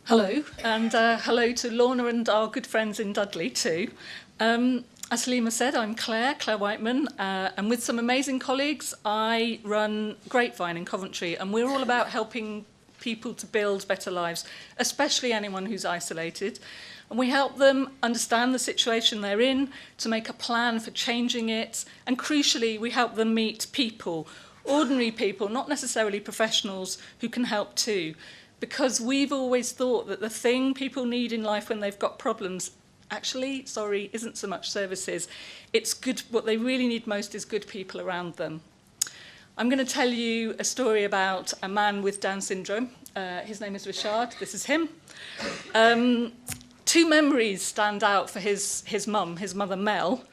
Hello, and hello to Lorna and our good friends in Dudley too. As Halima said, I'm Clare Wightman, and with some amazing colleagues, I run Grapevine in Coventry, and we're all about helping people to build better lives, especially anyone who's isolated. And we help them understand the situation they're in, to make a plan for changing it, and crucially, we help them meet people, ordinary people, not necessarily professionals, who can help too. Because we've always thought that the thing people need in life when they've got problems actually, isn't so much services. It's good. What they really need most is good people around them. I'm going to tell you a story about a man with Down syndrome. His name is Richard. This is him. Two memories stand out for his mother Mel.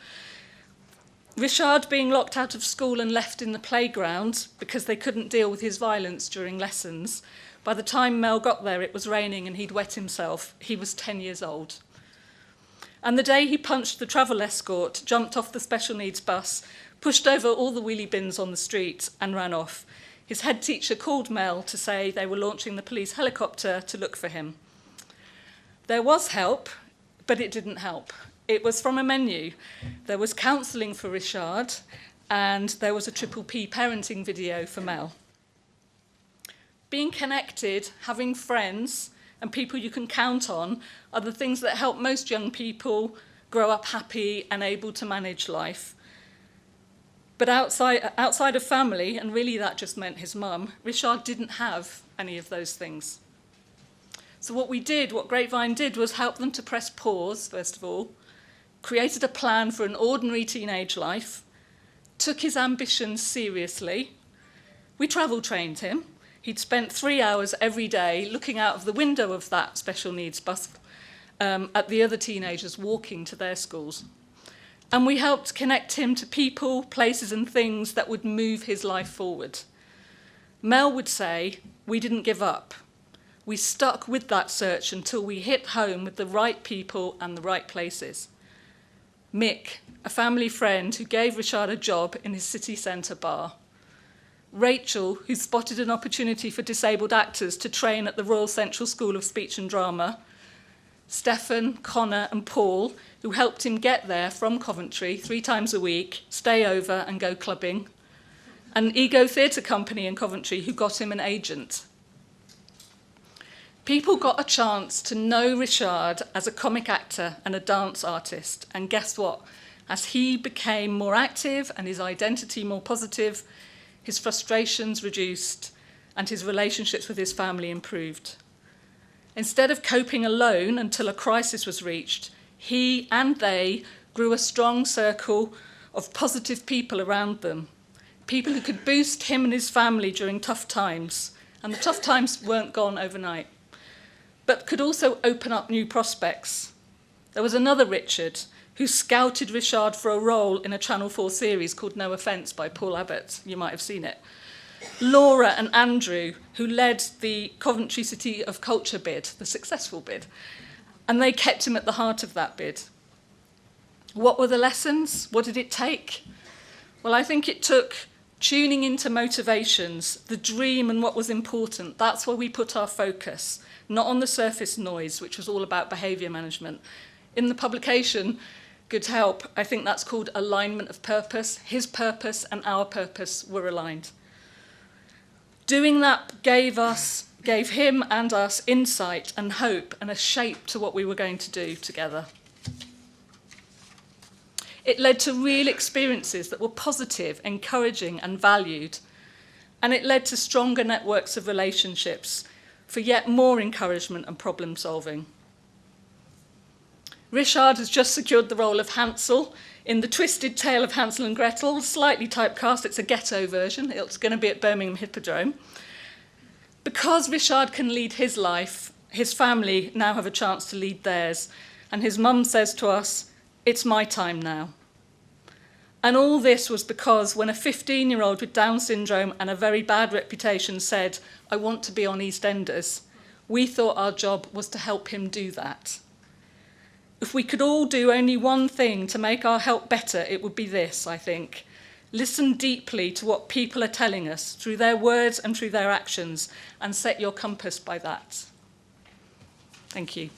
Richard being locked out of school and left in the playground because they couldn't deal with his violence during lessons. By the time Mel got there, it was raining and he'd wet himself. He was 10 years old. And the day he punched the travel escort, jumped off the special needs bus, pushed over all the wheelie bins on the street and ran off. His head teacher called Mel to say they were launching the police helicopter to look for him. There was help, but it didn't help. It was from a menu. There was counselling for Richard, and there was a Triple P parenting video for Mel. Being connected, having friends, and people you can count on are the things that help most young people grow up happy and able to manage life. But outside of family, and really that just meant his mum, Richard didn't have any of those things. So what Grapevine did was help them to press pause, first of all, created a plan for an ordinary teenage life, took his ambitions seriously. We travel trained him. He'd spent 3 hours every day looking out of the window of that special needs bus at the other teenagers walking to their schools. And we helped connect him to people, places and things that would move his life forward. Mel would say, we didn't give up. We stuck with that search until we hit home with the right people and the right places. Mick, a family friend who gave Richard a job in his city centre bar. Rachel, who spotted an opportunity for disabled actors to train at the Royal Central School of Speech and Drama. Stefan, Connor and Paul, who helped him get there from Coventry 3 times a week, stay over and go clubbing. An Ego Theatre Company in Coventry who got him an agent. People got a chance to know Richard as a comic actor and a dance artist. And guess what? As he became more active and his identity more positive, his frustrations reduced and his relationships with his family improved. Instead of coping alone until a crisis was reached, he and they grew a strong circle of positive people around them, people who could boost him and his family during tough times. And the tough times weren't gone overnight, but could also open up new prospects. There was another Richard who scouted Richard for a role in a Channel 4 series called No Offence by Paul Abbott. You might have seen it. Laura and Andrew, who led the Coventry City of Culture bid, the successful bid, and they kept him at the heart of that bid. What were the lessons? What did it take? Well, I think it took tuning into motivations, the dream and what was important. That's where we put our focus, not on the surface noise, which was all about behaviour management. In the publication, Good Help, I think that's called alignment of purpose. His purpose and our purpose were aligned. Doing that gave him and us insight and hope and a shape to what we were going to do together. It led to real experiences that were positive, encouraging and valued. And it led to stronger networks of relationships for yet more encouragement and problem solving. Richard has just secured the role of Hansel in The Twisted Tale of Hansel and Gretel, slightly typecast. It's a ghetto version. It's going to be at Birmingham Hippodrome. Because Richard can lead his life, his family now have a chance to lead theirs. And his mum says to us, it's my time now. And all this was because when a 15-year-old with Down syndrome and a very bad reputation said, I want to be on EastEnders, we thought our job was to help him do that. If we could all do only one thing to make our help better, it would be this, I think. Listen deeply to what people are telling us through their words and through their actions, and set your compass by that. Thank you.